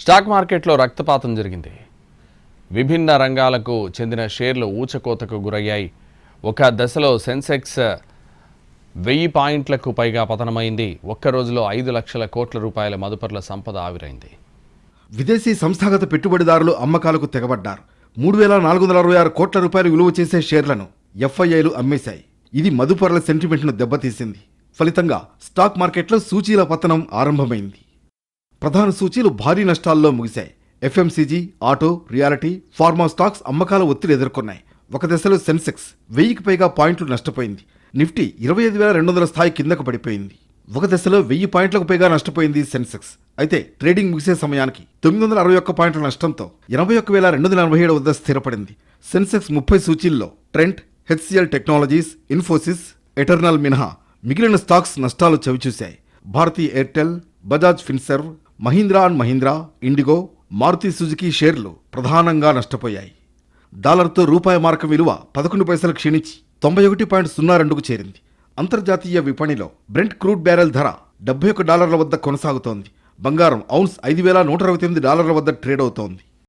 Stock మార్కెట్లో రక్తపాతం జరిగింది. విభిన్న రంగాలకు చెందిన షేర్లు ఊచకోతకు గురయ్యాయి. ఒక దశలో సెన్సెక్స్ 1000 పాయింట్లకు పైగా పతనమైంది. ఒక్క రోజులో 5 లక్షల కోట్ల రూపాయల మదుపర్ల సంపద ఆవిరైంది. విదేశీ సంస్థాగత పెట్టుబడిదారులు అమ్మకాలకు తెగబడ్డారు. 3466 కోట్ల రూపాయలు విలువ చేసే షేర్లను ఎఫ్ఐఐలు అమ్మేశాయి. ఇది మదుపర్ల సెంటిమెంట్ను దెబ్బతీసింది. ఫలితంగా స్టాక్ మార్కెట్లో సూచీల పతనం ఆరంభమైంది. ప్రధాన సూచీలు భారీ నష్టాల్లో ముగిశాయి. FMCG, auto, reality, pharma stocks అమ్మకాల ఒత్తిడి ఎదుర్కొన్నాయి. ఒక దశలో సెన్సెక్స్ 1000కి పైగా పాయింట్లు నష్టపోయింది. నిఫ్టీ 25,200 స్థాయి కిందకు పడిపోయింది. ఒక దశలో 1000 పాయింట్లకు పైగా నష్టపోయింది సెన్సెక్స్. అయితే ట్రేడింగ్ ముగిసే సమయానికి 961 పాయింట్ల నష్టంతో 81,247 వద్ద స్థిరపడింది. సెన్సెక్స్ 30 సూచీల్లో Trent, HCL technologies, Infosys, Eternal మినహా మిగిలిన స్టాక్స్ నష్టాలు చవిచూశాయి. Bharti Airtel, Bajaj Finserv, Mahindra and Mahindra, IndiGo, Maruti Suzuki షేర్లు ప్రధానంగా నష్టపోయాయి. డాలర్తో రూపాయి మార్క విలువ 11 పైసలు క్షీణించి $91.02కు చేరింది. అంతర్జాతీయ విపణిలో బ్రెంట్ క్రూడ్ బ్యారెల్ ధర $71 వద్ద కొనసాగుతోంది. బంగారం ఔన్స్ $5,168 వద్ద ట్రేడ్ అవుతోంది.